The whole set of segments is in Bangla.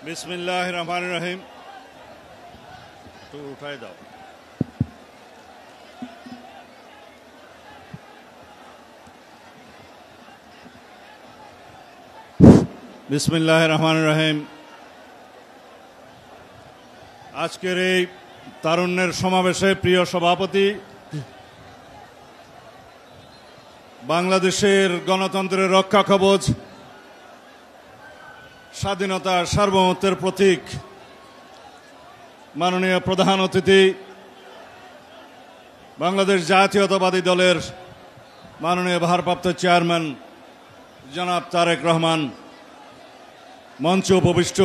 बिस्मिल्लाहिर रहमानिर रहीम। तो उठाए दाओ। बिस्मिल्लाहिर रहमानिर रहीम। আজকের এই তারুণ্যের সমাবেশে প্রিয় সভাপতি, বাংলাদেশের গণতন্ত্রের রক্ষা কবচ, স্বাধীনতা সার্বভৌমত্বের প্রতীক মাননীয় প্রধান অতিথি, বাংলাদেশ জাতীয়তাবাদী দলের মাননীয় ভারপ্রাপ্ত চেয়ারম্যান জনাব তারেক রহমান, মঞ্চে উপবিষ্ট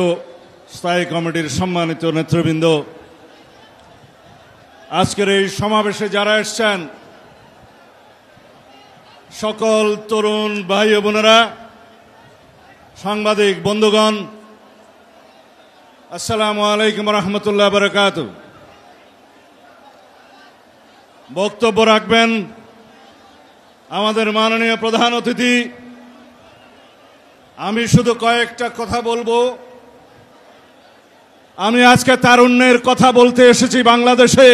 স্থায়ী কমিটির সম্মানিত নেতৃবৃন্দ, আজকের এই সমাবেশে যারা এসেছেন সকল তরুণ ভাই ও বোনেরা, সাংবাদিক বন্ধুগণ, আসসালামু আলাইকুম রহমতুল্লাহ বারাকাতুহু। বক্তব্য রাখবেন আমাদের মাননীয় প্রধান অতিথি। আমি শুধু কয়েকটা কথা বলবো। আমি আজকে তারুণ্যের কথা বলতে এসেছি। বাংলাদেশে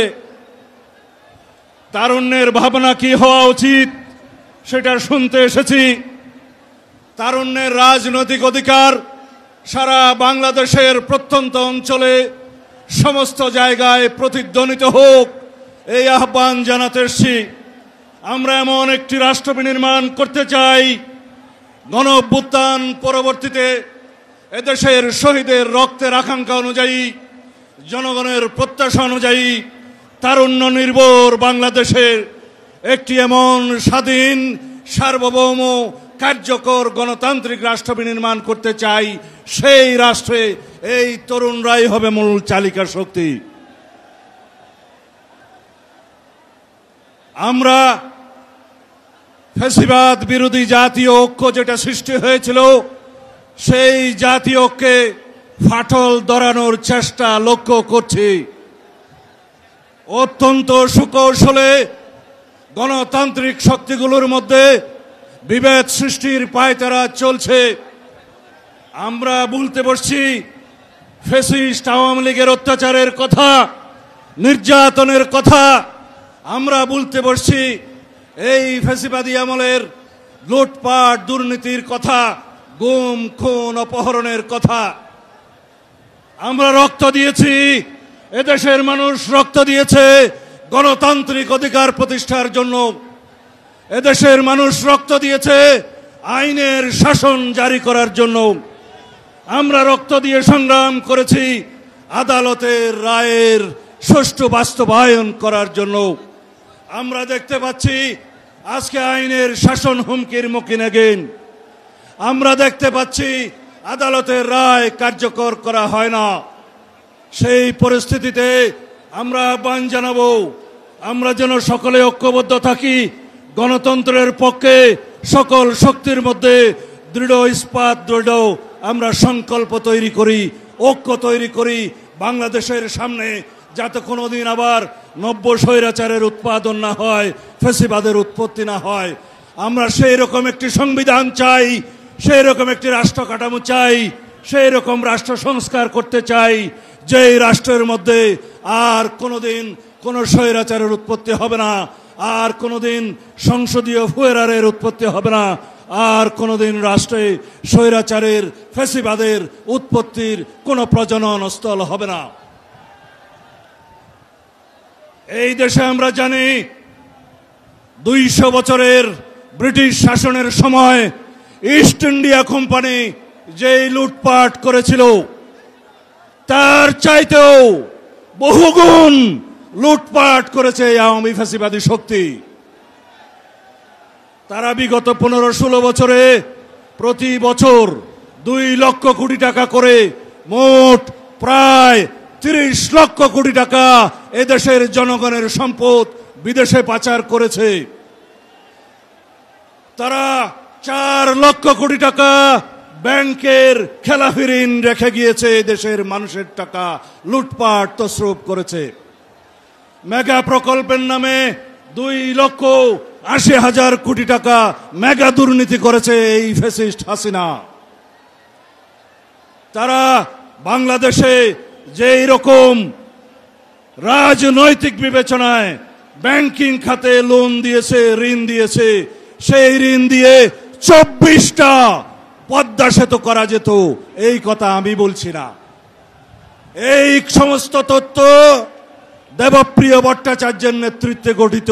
তারুণ্যের ভাবনা কি হওয়া উচিত সেটা শুনতে এসেছি। তারুণ্যের রাজনৈতিক অধিকার সারা বাংলাদেশের প্রত্যন্ত অঞ্চলে সমস্ত জায়গায় প্রতিধ্বনিত হোক, এই আহ্বান জানাতে এসেছি। আমরা এমন একটি রাষ্ট্র বিনির্মাণ করতে চাই, গণ অভ্যুত্থান পরবর্তীতে এদেশের শহীদের রক্তের আকাঙ্ক্ষা অনুযায়ী, জনগণের প্রত্যাশা অনুযায়ী তারুণ্য নির্ভর বাংলাদেশের একটি এমন স্বাধীন, সার্বভৌম, কার্যকর গণতান্ত্রিক রাষ্ট্র বিনির্মাণ করতে চাই। সেই রাষ্ট্রে এই তরুণরাই হবে মূল চালিকা শক্তি। আমরা ফ্যাসিবাদ বিরোধী জাতীয় ঐক্য যেটা সৃষ্টি হয়েছিল, সেই জাতীয় ঐক্যে ফাটল ধরানোর চেষ্টা লক্ষ্য করছি। অত্যন্ত সুকৌশলে গণতান্ত্রিক শক্তিগুলোর মধ্যে বিভেদ সৃষ্টির পায়তারা চলছে। আমরা বলতে বসছি ফ্যাসিস্ট আওয়ামী লীগের অত্যাচারের কথা, নির্যাতনের কথা। আমরা বলতে বসছি এই ফ্যাসিবাদী আমলের লুটপাট দুর্নীতির কথা, গুম খুন অপহরণের কথা। আমরা রক্ত দিয়েছি, এদেশের মানুষ রক্ত দিয়েছে গণতান্ত্রিক অধিকার প্রতিষ্ঠার জন্য। এদেশের মানুষ রক্ত দিয়েছে আইনের শাসন জারি করার জন্য। আমরা রক্ত দিয়ে সংগ্রাম করেছি আদালতের রায়ের সুষ্ঠু বাস্তবায়ন করার জন্য। আমরা দেখতে পাচ্ছি আজকে আইনের শাসন হুমকির মুখে নেগেন। আমরা দেখতে পাচ্ছি আদালতের রায় কার্যকর করা হয় না। সেই পরিস্থিতিতে আমরা আহ্বান জানাবো, আমরা যেন সকলে ঐক্যবদ্ধ থাকি, গণতন্ত্রের পক্ষে সকল শক্তির মধ্যে দৃঢ় ইস্পাত দৃঢ় আমরা সংকল্প তৈরি করি, ঐক্য তৈরি করি। বাংলাদেশের সামনে যাতে কোনোদিন আবার নব্য স্বৈরাচারের উৎপাদন না হয়, ফ্যাসিবাদের উৎপত্তি না হয়। আমরা সেই রকম একটি সংবিধান চাই, সেই রকম একটি রাষ্ট্র কাঠামো চাই, সেই রকম রাষ্ট্র সংস্কার করতে চাই, যেই রাষ্ট্রের মধ্যে আর কোনোদিন কোনো স্বৈরাচারের উৎপত্তি হবে না, আর কোনোদিন সংসদীয় ফুয়েরারের উৎপত্তি হবে না, আর কোনোদিন রাষ্ট্রে স্বৈরাচারের ফ্যাসিবাদের উৎপত্তির কোনো প্রজনন স্থল হবে না। এই দেশে আমরা জানি 200 বছরের ব্রিটিশ শাসনের সময় ইস্ট ইন্ডিয়া কোম্পানি যেই লুটপাট করেছিল, তার চাইতেও বহুগুণ লুটপাট করেছে আওয়ামী ফ্যাসিবাদী শক্তি। তারা বিগত 15-16 বছরে প্রতি বছর 2 লক্ষ কোটি টাকা করে মোট প্রায় 30 লক্ষ কোটি টাকা এদেশের জনগণের সম্পদ বিদেশে পাচার করেছে। তারা 4 লক্ষ কোটি টাকা ব্যাংকের খেলাফি ঋণ রেখে গিয়েছে, দেশের মানুষের টাকা লুটপাট তছরূপ করেছে। মেগা প্রকল্পের নামে 2,80,000 কোটি টাকা মেগা দুর্নীতি করেছে এই ফ্যাসিস্ট হাসিনা। তারা বাংলাদেশে যেই রকম রাজনৈতিক বিবেচনায় ব্যাংকিং খাতে লোন দিয়েছে, ঋণ দিয়েছে, সেই ঋণ দিয়ে 24টা পদ্মা সেতু করা যেত, এই কথা আমি বলছি না। এই সমস্ত তথ্য দেবপ্রিয় ভট্টাচার্যের নেতৃত্বে গঠিত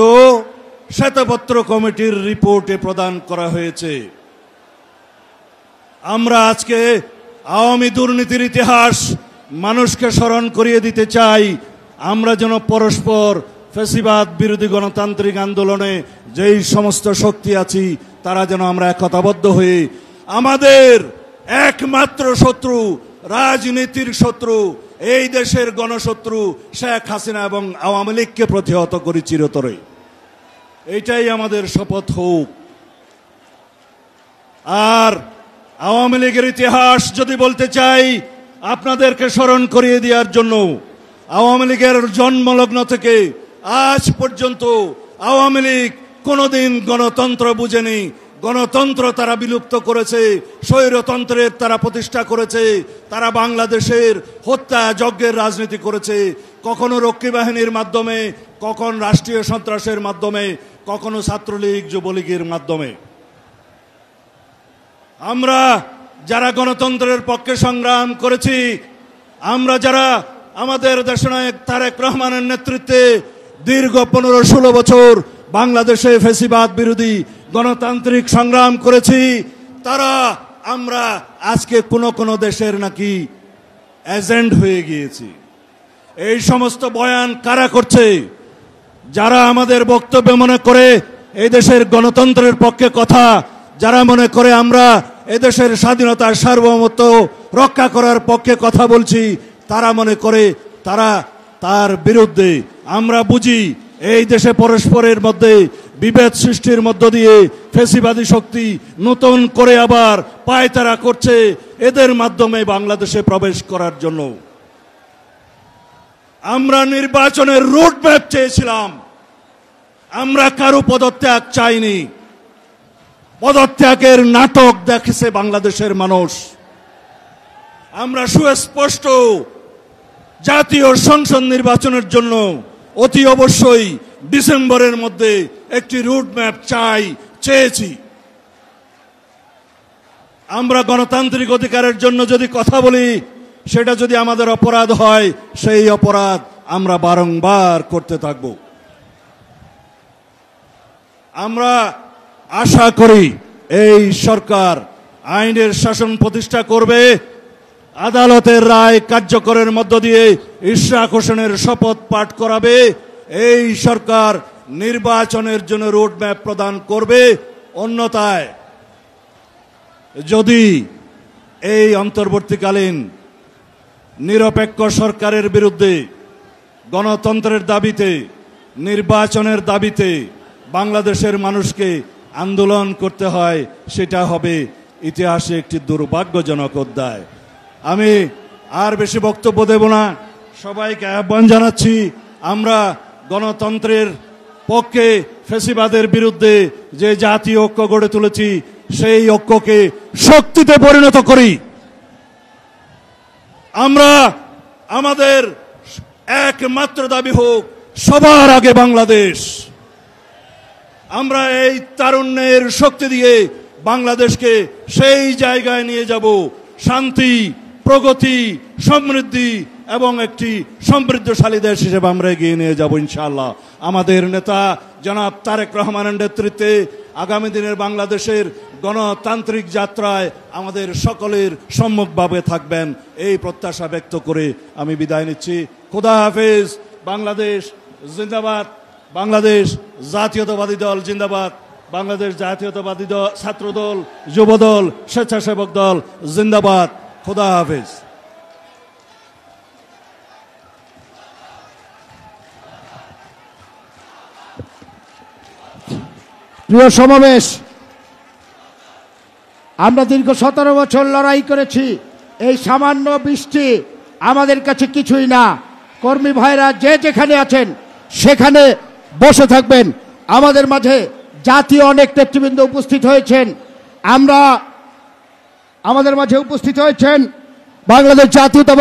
শ্বেতপত্র কমিটির রিপোর্টে প্রদান করা হয়েছে। আমরা আজকে আওয়ামী দুর্নীতির ইতিহাস মানুষকে স্মরণ করিয়ে দিতে চাই। আমরা যেন পরস্পর ফ্যাসিবাদ বিরোধী গণতান্ত্রিক আন্দোলনে যেই সমস্ত শক্তি আছি তারা যেন আমরা একতাবদ্ধ হয়ে আমাদের একমাত্র শত্রু, রাজনীতির শত্রু, এই দেশের গণশত্রু শেখ হাসিনা এবং আওয়ামী লীগকে প্রতিহত করি চিরতরে। এইটাই আমাদের শপথ হোক। আর আওয়ামী লীগের ইতিহাস যদি বলতে চাই, আপনাদেরকে স্মরণ করিয়ে দেওয়ার জন্য, আওয়ামী লীগের জন্মলগ্ন থেকে আজ পর্যন্ত আওয়ামী লীগ কোনোদিন গণতন্ত্র বুঝেনি। গণতন্ত্র তারা বিলুপ্ত করেছে, স্বৈরতন্ত্রের তারা প্রতিষ্ঠা করেছে, তারা বাংলাদেশের হত্যা যজ্ঞের রাজনীতি করেছে, কখনো রক্ষী বাহিনীর মাধ্যমে, কখন রাষ্ট্রীয় সন্ত্রাসের মাধ্যমে, কখনো ছাত্রলীগ যুবলীগের মাধ্যমে। আমরা যারা গণতন্ত্রের পক্ষে সংগ্রাম করেছি, আমরা যারা আমাদের দেশনায়ক তারেক রহমানের নেতৃত্বে দীর্ঘ 15-16 বছর বাংলাদেশে ফ্যাসিবাদ বিরোধী গণতান্ত্রিক সংগ্রাম করেছি, তারা আমরা আজকে কোন দেশের নাকি এজেন্ট হয়ে গিয়েছি। এই সমস্ত বয়ান কারা করছে? যারা আমাদের বক্তব্য মনে করে এই দেশের গণতন্ত্রের পক্ষে কথা, যারা মনে করে আমরা এদেশের স্বাধীনতার সার্বভৌমত্ব রক্ষা করার পক্ষে কথা বলছি, তারা মনে করে তারা তার বিরুদ্ধে। আমরা বুঝি এই দেশে পরস্পরের মধ্যে বিভেদ সৃষ্টির মধ্য দিয়ে ফ্যাসিবাদী শক্তি নতুন করে আবার পায়তারা করছে এদের মাধ্যমে বাংলাদেশে প্রবেশ করার জন্য। আমরা নির্বাচনের রোডম্যাপ চেয়েছিলাম, আমরা কারো পদত্যাগ চাইনি। পদত্যাগের নাটক দেখেছে বাংলাদেশের মানুষ। আমরা সুস্পষ্ট জাতীয় সংসদ নির্বাচনের জন্য অতি অবশ্যই ডিসেম্বরের মধ্যে একটি রুটম্যাপ চেয়েছি। আমরা গণতান্ত্রিক অধিকারের জন্য যদি কথা বলি, সেটা যদি আমাদের অপরাধ হয়, সেই অপরাধ আমরা বারংবার করতে থাকব। আমরা আশা করি এই সরকার আইনের শাসন প্রতিষ্ঠা করবে, আদালতের রায় কার্যকরের মধ্য দিয়ে ইশরাক হোসেনের শপথ পাঠ করাবে, এই সরকার নির্বাচনের জন্য রোডম্যাপ প্রদান করবে। অন্যথায় যদি এই অন্তর্বর্তীকালীন নিরপেক্ষ সরকারের বিরুদ্ধে গণতন্ত্রের দাবিতে, নির্বাচনের দাবিতে বাংলাদেশের মানুষকে আন্দোলন করতে হয়, সেটা হবে ইতিহাসে একটি দুর্ভাগ্যজনক অধ্যায়। আমি আর বেশি বক্তব্য দেব না, সবাইকে আহ্বান জানাচ্ছি আমরা গণতন্ত্রের পক্ষে ফ্যাসিবাদের বিরুদ্ধে যে জাতীয় ঐক্য গড়ে তুলেছি সেই ঐক্যকে শক্তিতে পরিণত করি। আমরা আমাদের একমাত্র দাবি হোক সবার আগে বাংলাদেশ। আমরা এই তারুণ্যের শক্তি দিয়ে বাংলাদেশকে সেই জায়গায় নিয়ে যাব, শান্তি, প্রগতি, সমৃদ্ধি এবং একটি সমৃদ্ধশালী দেশ হিসেবে আমরা এগিয়ে নিয়ে যাব ইনশাআল্লাহ। আমাদের নেতা জনাব তারেক রহমানের নেতৃত্বে আগামী দিনের বাংলাদেশের গণতান্ত্রিক যাত্রায় আমাদের সকলের সম্মুখভাবে থাকবেন, এই প্রত্যাশা ব্যক্ত করে আমি বিদায় নিচ্ছি। খোদা হাফেজ। বাংলাদেশ জিন্দাবাদ। বাংলাদেশ জাতীয়তাবাদী দল জিন্দাবাদ। বাংলাদেশ জাতীয়তাবাদী দল, ছাত্রদল, যুবদল, স্বেচ্ছাসেবক দল জিন্দাবাদ। খোদা হাফেজ। প্রিয় সমাবেশ, আমরা দীর্ঘ 17 বছর লড়াই করেছি। এই সামান্য বৃষ্টি আমাদের কাছে কিছুই না। কর্মী ভাইরা যে যেখানে আছেন সেখানে বসে থাকবেন। আমাদের মাঝে জাতীয় অনেক নেতৃবৃন্দ উপস্থিত হয়েছেন। আমাদের মাঝে উপস্থিত হয়েছেন বাংলাদেশ জাতীয়তা